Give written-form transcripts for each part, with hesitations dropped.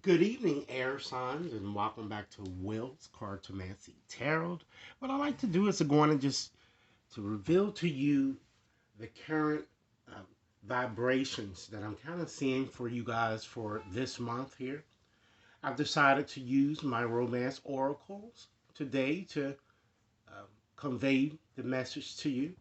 Good evening, air signs, and welcome back to Will's Cartomancy Tarot. What I like to do is to go on and just to reveal to you the current um, vibrations that I'm kind of seeing for you guys for this month here. I've decided to use my romance oracles today to um, convey the message to you.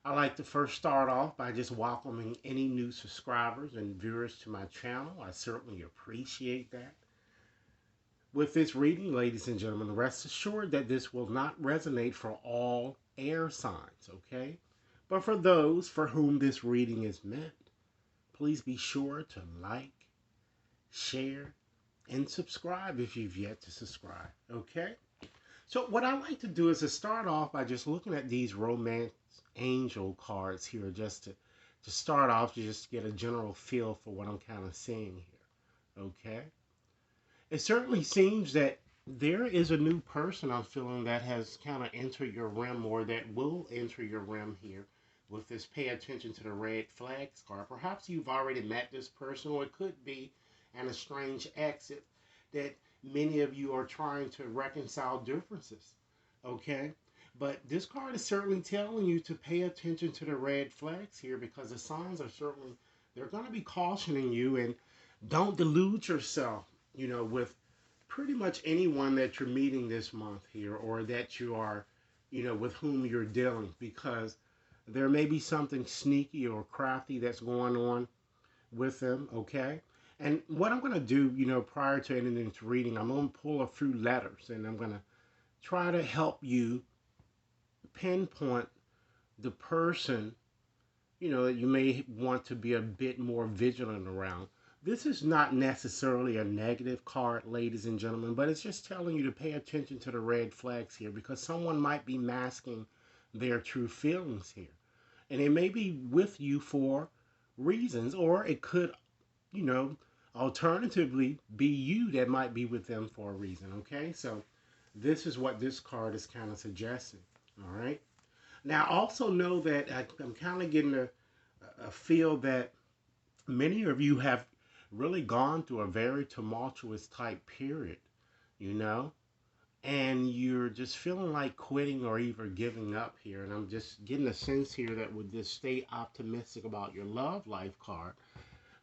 I like to first start off by just welcoming any new subscribers and viewers to my channel. I certainly appreciate that. With this reading, ladies and gentlemen, rest assured that this will not resonate for all air signs, okay? But for those for whom this reading is meant, please be sure to like, share, and subscribe if you've yet to subscribe, okay? So what I like to do is to start off by just looking at these romance angel cards here just to start off, just to get a general feel for what I'm kind of seeing here, okay? It certainly seems that there is a new person I'm feeling that has kind of entered your realm or that will enter your realm here with this pay attention to the red flags card. Perhaps you've already met this person, or it could be an estranged exit that many of you are trying to reconcile differences. Okay? But this card is certainly telling you to pay attention to the red flags here because the signs are certainly, they're going to be cautioning you, and don't delude yourself, with pretty much anyone that you're meeting this month here or that you are, with whom you're dealing, because there may be something sneaky or crafty that's going on with them, okay? And what I'm going to do, prior to ending this reading, I'm going to pull a few letters and I'm going to try to help you pinpoint the person, that you may want to be a bit more vigilant around. This is not necessarily a negative card, ladies and gentlemen, but it's just telling you to pay attention to the red flags here because someone might be masking their true feelings here. And it may be with you for reasons, or it could, you know, alternatively be you that might be with them for a reason, okay? So this is what this card is kind of suggesting, all right? Now, also know that I'm kind of getting a feel that many of you have really gone through a very tumultuous type period, you know, and you're just feeling like quitting or even giving up here. And I'm just getting a sense here that with this stay optimistic about your love life card,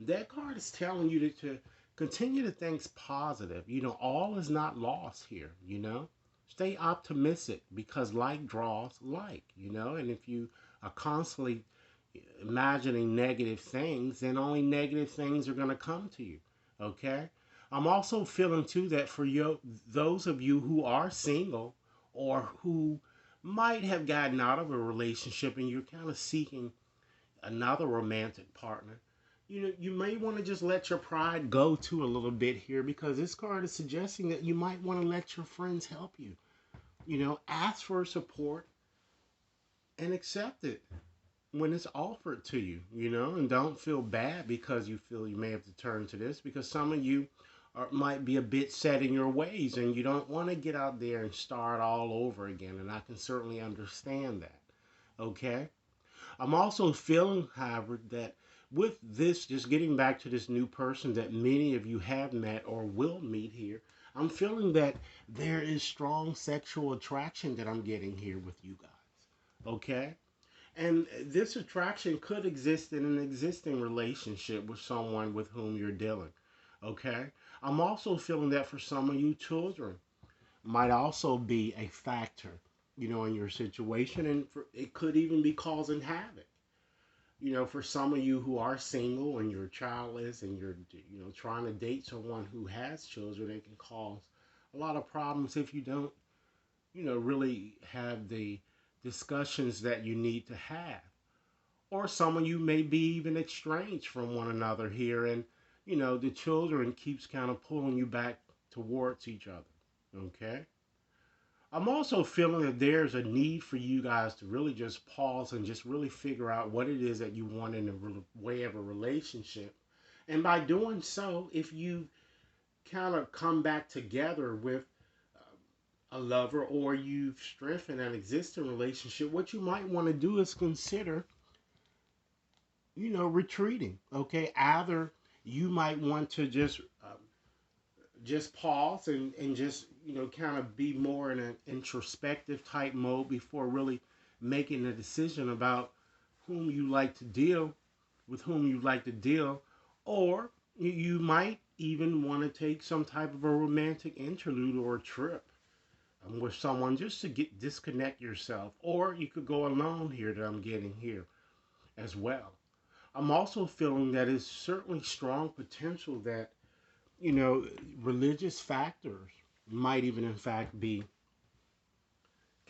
that card is telling you to continue to think positive. All is not lost here, Stay optimistic because like draws like, and if you are constantly imagining negative things, then only negative things are going to come to you. Okay? I'm also feeling too that for those of you who are single or who might have gotten out of a relationship and you're kind of seeking another romantic partner, you may want to just let your pride go too a little bit here because this card is suggesting that you might want to let your friends help you. Ask for support and accept it when it's offered to you, and don't feel bad because you feel you may have to turn to this because some of you might be a bit set in your ways and you don't want to get out there and start all over again. And I can certainly understand that. Okay. I'm also feeling, however, that with this, just getting back to this new person that many of you have met or will meet here, I'm feeling that there is strong sexual attraction that I'm getting here with you guys. Okay? And this attraction could exist in an existing relationship with someone with whom you're dealing. Okay? I'm also feeling that for some of you, children might also be a factor, in your situation, and it could even be causing havoc. For some of you who are single and you're childless and you're, trying to date someone who has children, it can cause a lot of problems if you don't, really have the discussions that you need to have. Or some of you may be even estranged from one another here, and the children keeps kind of pulling you back towards each other. Okay. I'm also feeling that there's a need for you guys to really just pause and just really figure out what it is that you want in the way of a relationship. And by doing so, if you kind of come back together with a lover or you've strengthened an existing relationship, what you might want to do is consider, retreating. Okay. Either you might want to just just pause and just, kind of be more in an introspective type mode before really making a decision about whom you like to deal with whom you like to deal, or you might even want to take some type of a romantic interlude or a trip with someone just to get disconnect yourself, or you could go alone here that I'm getting here as well. I'm also feeling that it's certainly strong potential that, you know, religious factors might even in fact be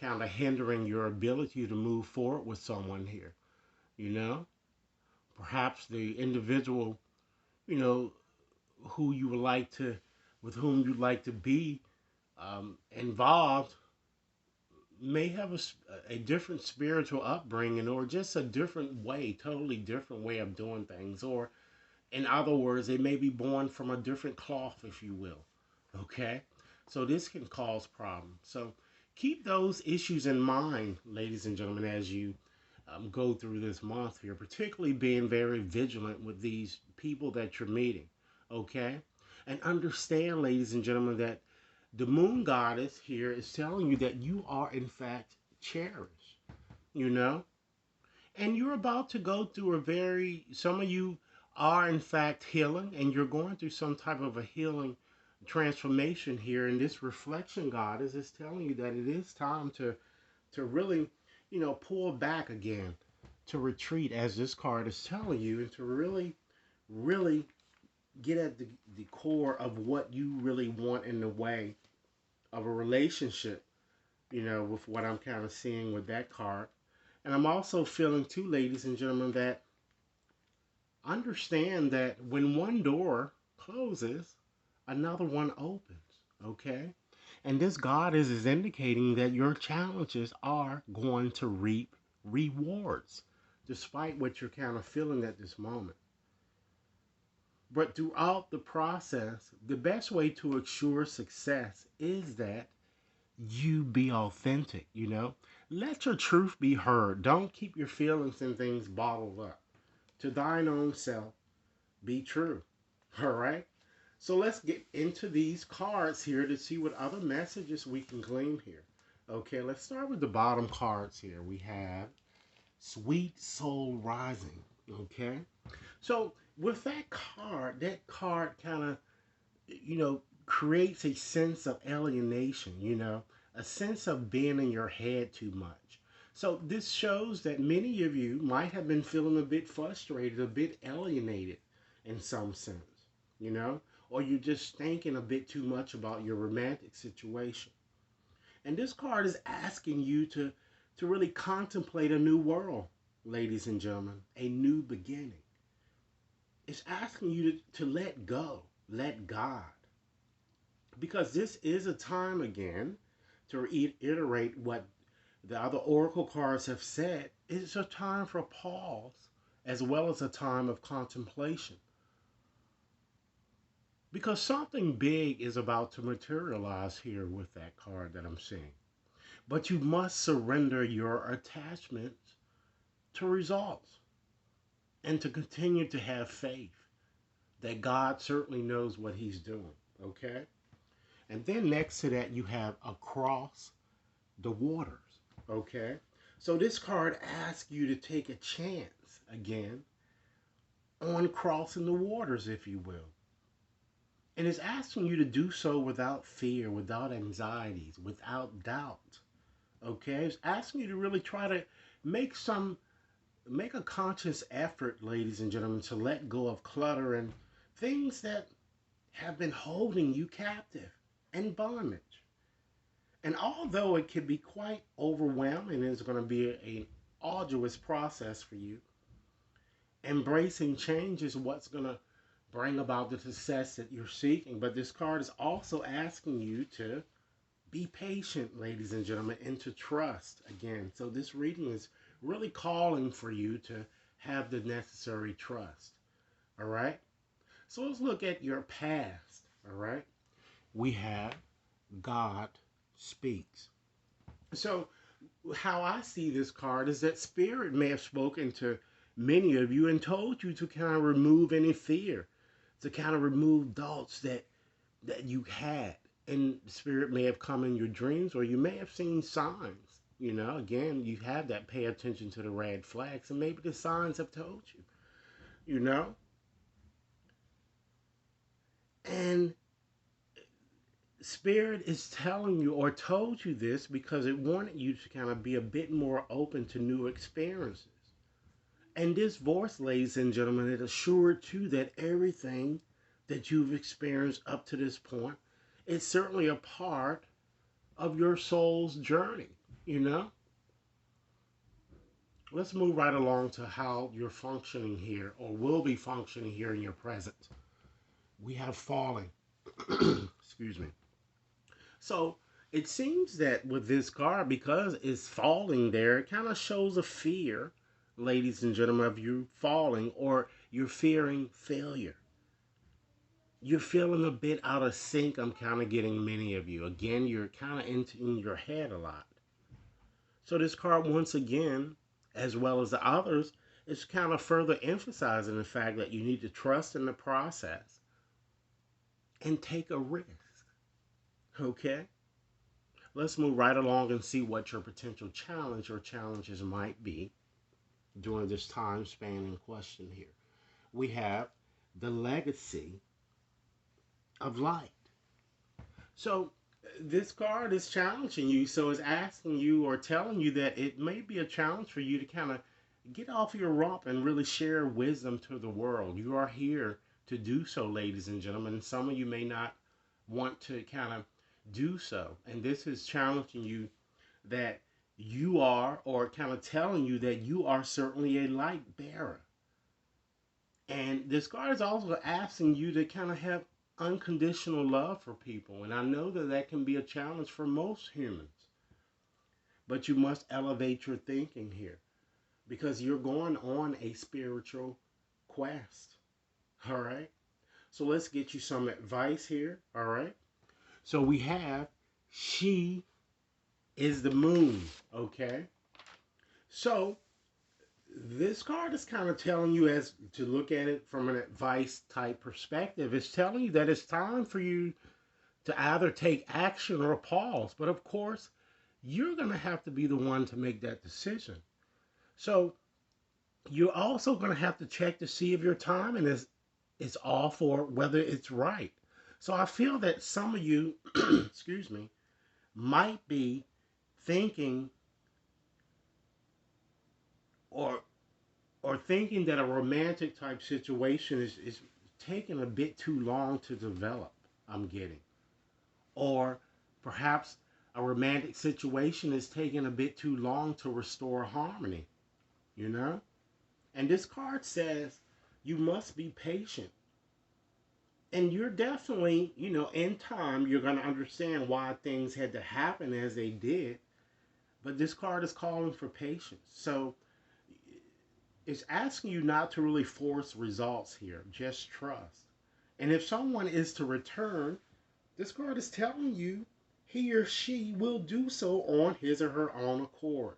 kind of hindering your ability to move forward with someone here, you know? Perhaps the individual, you know, who you would like to, with whom you'd like to be involved may have a different spiritual upbringing or just a different way, totally different way of doing things. Or, in other words, they may be born from a different cloth, if you will. Okay? So, this can cause problems. So, keep those issues in mind, ladies and gentlemen, as you go through this month here, particularly being very vigilant with these people that you're meeting. Okay? And understand, ladies and gentlemen, that the moon goddess here is telling you that you are, in fact, cherished, you know? And you're about to go through some of you are, in fact, healing, and you're going through some type of a healing transformation here. And this reflection goddess is telling you that it is time to really, pull back again, to retreat, as this card is telling you, and to really, really get at the core of what you really want in the way of a relationship, with what I'm kind of seeing with that card. And I'm also feeling, too, ladies and gentlemen, that understand that when one door closes, another one opens, okay? And this goddess is indicating that your challenges are going to reap rewards, despite what you're kind of feeling at this moment. But throughout the process, the best way to assure success is that you be authentic, Let your truth be heard. Don't keep your feelings and things bottled up. To thine own self, be true. All right? So let's get into these cards here to see what other messages we can glean here. Okay, let's start with the bottom cards here. We have Sweet Soul Rising. Okay? So with that card kind of, creates a sense of alienation, a sense of being in your head too much. So this shows that many of you might have been feeling a bit frustrated, a bit alienated in some sense, or you're just thinking a bit too much about your romantic situation. And this card is asking you to really contemplate a new world, ladies and gentlemen, a new beginning. It's asking you to let go, let God. Because this is a time again, to reiterate what the other oracle cards have said, it's a time for pause as well as a time of contemplation. Because something big is about to materialize here with that card that I'm seeing. But you must surrender your attachment to results and to continue to have faith that God certainly knows what he's doing, okay? And then next to that, you have across the waters, okay? So this card asks you to take a chance again on crossing the waters, if you will. And it's asking you to do so without fear, without anxieties, without doubt, okay? It's asking you to really try to make a conscious effort, ladies and gentlemen, to let go of clutter and things that have been holding you captive and bondage. And although it can be quite overwhelming, it's going to be an arduous process for you, embracing change is what's going to bring about the success that you're seeking. But this card is also asking you to be patient, ladies and gentlemen, and to trust again. So this reading is really calling for you to have the necessary trust. All right? So let's look at your past. All right? We have God speaks. So how I see this card is that Spirit may have spoken to many of you and told you to kind of remove any fear, to kind of remove doubts that that you had. And spirit may have come in your dreams, or you may have seen signs. Again, you have that pay attention to the red flags, and maybe the signs have told you, you know? And spirit is telling you or told you this because it wanted you to kind of be a bit more open to new experiences. And this voice, ladies and gentlemen, it assured too that everything that you've experienced up to this point is certainly a part of your soul's journey, you know? Let's move right along to how you're functioning here or will be functioning here in your present. We have falling. Excuse me. So it seems that with this card, because it's falling there, it kind of shows a fear, ladies and gentlemen, of you falling, or you're fearing failure. You're feeling a bit out of sync. I'm kind of getting many of you. Again, you're kind of in your head a lot. So this card, once again, as well as the others, is kind of further emphasizing the fact that you need to trust in the process and take a risk. Okay? Let's move right along and see what your potential challenge or challenges might be during this time span in question here. We have the legacy of light. So this card is challenging you. So it's asking you or telling you that it may be a challenge for you to kind of get off your rump and really share wisdom to the world. You are here to do so, ladies and gentlemen. Some of you may not want to kind of do so. And this is challenging you that you are, or kind of telling you that you are certainly a light bearer. And this card is also asking you to kind of have unconditional love for people. And I know that that can be a challenge for most humans. But you must elevate your thinking here because you're going on a spiritual quest. All right. So let's get you some advice here. All right. So we have she is the moon. Okay. So this card is kind of telling you, as to look at it from an advice type perspective, it's telling you that it's time for you to either take action or pause. But of course, you're going to have to be the one to make that decision. So you're also going to have to check to see if your timing is off or whether it's right. So I feel that some of you, excuse me, might be thinking or thinking that a romantic type situation is taking a bit too long to develop, I'm getting. Or perhaps a romantic situation is taking a bit too long to restore harmony, you know? And this card says you must be patient. And you're definitely, in time, you're going to understand why things had to happen as they did. But this card is calling for patience. So it's asking you not to really force results here. Just trust. And if someone is to return, this card is telling you he or she will do so on his or her own accord.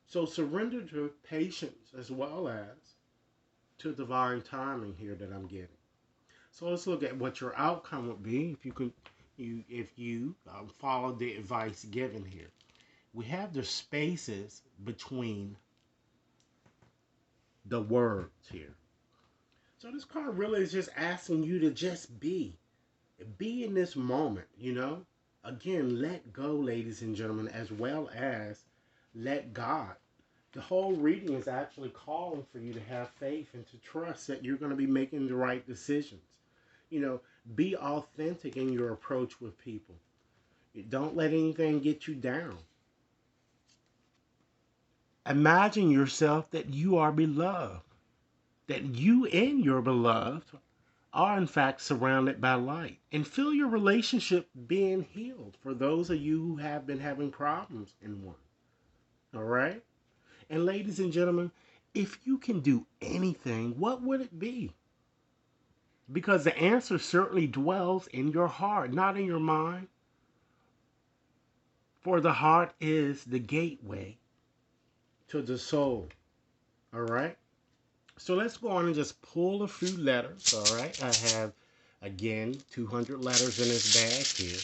So surrender to patience as well as to divine timing here that I'm getting. So let's look at what your outcome would be if you follow the advice given here. We have the spaces between the words here. So this card really is just asking you to just be in this moment, Again, let go, ladies and gentlemen, as well as let God. The whole reading is actually calling for you to have faith and to trust that you're going to be making the right decisions. Be authentic in your approach with people. Don't let anything get you down. Imagine yourself that you are beloved, that you and your beloved are in fact surrounded by light, and feel your relationship being healed for those of you who have been having problems in one. All right? And ladies and gentlemen, if you can do anything, what would it be? Because the answer certainly dwells in your heart, not in your mind. For the heart is the gateway to the soul. All right? So let's go on and just pull a few letters. All right? I have Again, 200 letters in this bag here.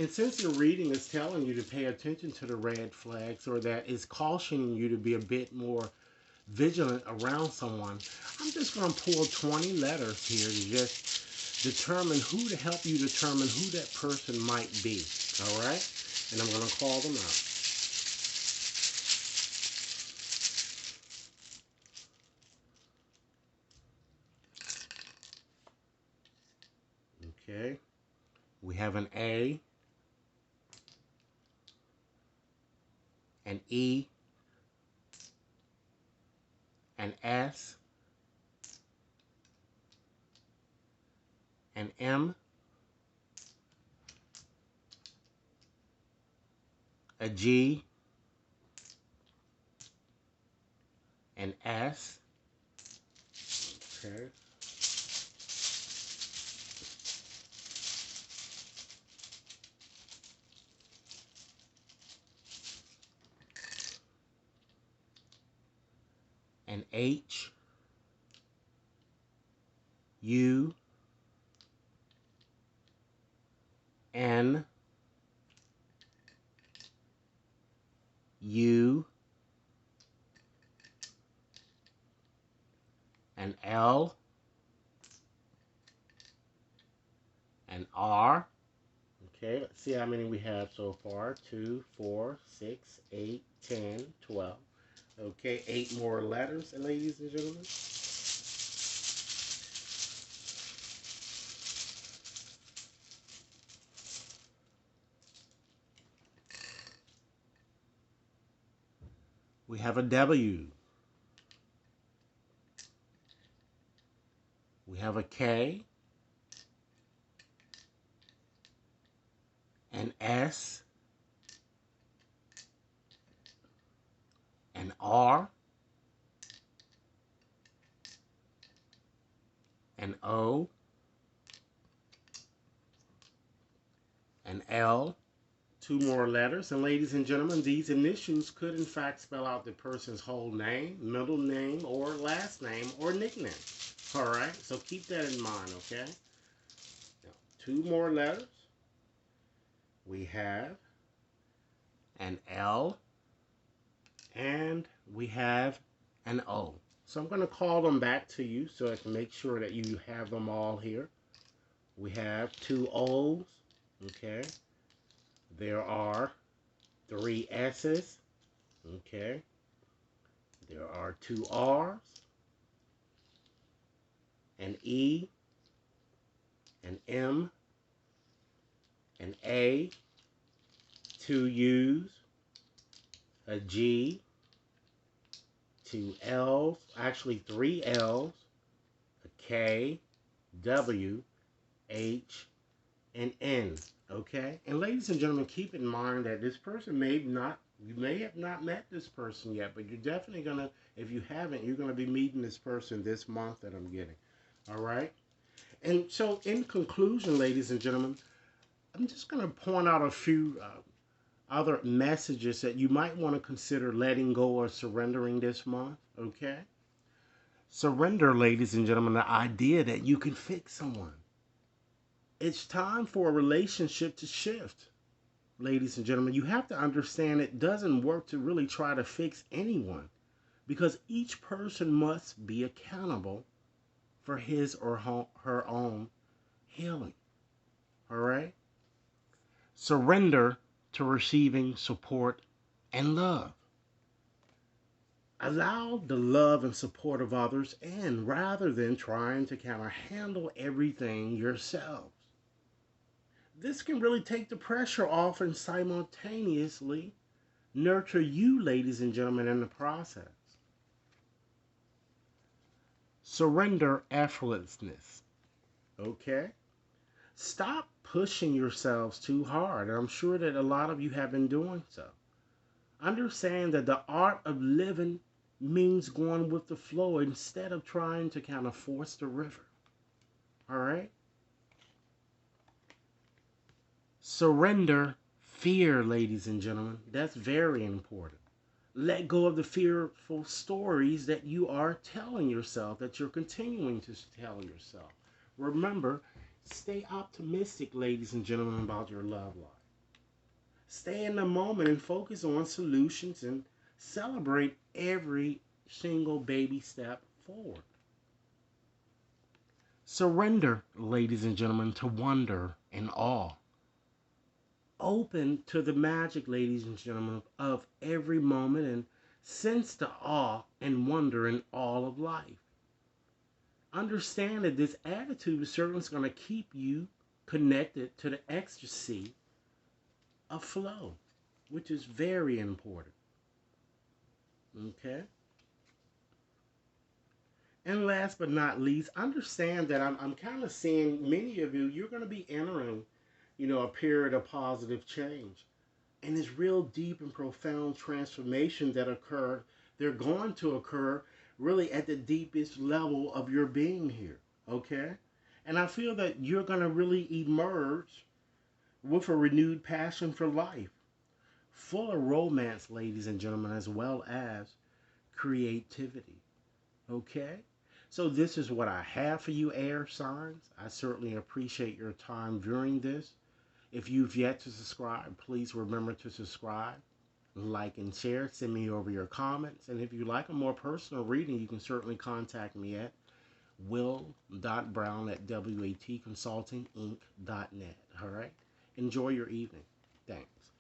And since the reading is telling you to pay attention to the red flags, or that is cautioning you to be a bit more vigilant around someone, I'm just going to pull 20 letters here to just determine who, to help you determine who that person might be. All right? And I'm going to call them out. Okay. We have an A, an E, an S, an M, a G, an S, okay, an H, U, N, U, an L, an R. Okay, let's see how many we have so far. 2, 4, 6, 8, 10, 12. Okay, 8 more letters, ladies and gentlemen. We have a W. We have a K, an S, an R, an O, an L, 2 more letters. And ladies and gentlemen, these initials could in fact spell out the person's whole name, middle name, or last name, or nickname. All right, so keep that in mind, okay? Now, 2 more letters. We have an L, and we have an O. So I'm going to call them back to you so I can make sure that you have them all here. We have 2 O's, okay? There are 3 S's, okay? There are 2 R's, an E, an M, an A, 2 U's, a G, 2 L's, actually 3 L's, a K, W, H, and N. Okay? And ladies and gentlemen, keep in mind that this person you may have not met this person yet, but you're definitely gonna, if you haven't, you're gonna be meeting this person this month that I'm getting. All right? And so in conclusion, ladies and gentlemen, I'm just gonna point out a few other messages that you might want to consider letting go or surrendering this month. Okay? Surrender, ladies and gentlemen, the idea that you can fix someone. It's time for a relationship to shift. Ladies and gentlemen, you have to understand it doesn't work to really try to fix anyone, because each person must be accountable for his or her own healing. All right? Surrender to receiving support and love. Allow the love and support of others, and rather than trying to kind of handle everything yourselves. This can really take the pressure off and simultaneously nurture you, ladies and gentlemen, in the process. Surrender effortlessness. Okay? Stop pushing yourselves too hard. I'm sure that a lot of you have been doing so. Understand that the art of living means going with the flow instead of trying to kind of force the river. All right? Surrender fear, ladies and gentlemen. That's very important. Let go of the fearful stories that you are telling yourself, that you're continuing to tell yourself. Remember, Stay optimistic, ladies and gentlemen, about your love life. Stay in the moment and focus on solutions and celebrate every single baby step forward. Surrender, ladies and gentlemen, to wonder and awe. Open to the magic, ladies and gentlemen, of every moment and sense the awe and wonder in all of life. Understand that this attitude is certainly going to keep you connected to the ecstasy of flow, which is very important. Okay? And last but not least, understand that I'm kind of seeing many of you, you're going to be entering, a period of positive change. And this real deep and profound transformation that occur, they're going to occur really at the deepest level of your being here. Okay? And I feel that you're going to really emerge with a renewed passion for life, full of romance, ladies and gentlemen, as well as creativity. Okay? So this is what I have for you, air signs. I certainly appreciate your time viewing this. If you've yet to subscribe, please remember to subscribe, like, and share. Send me over your comments. And if you like a more personal reading, you can certainly contact me at will.brown@watconsultinginc.net. All right? Enjoy your evening. Thanks.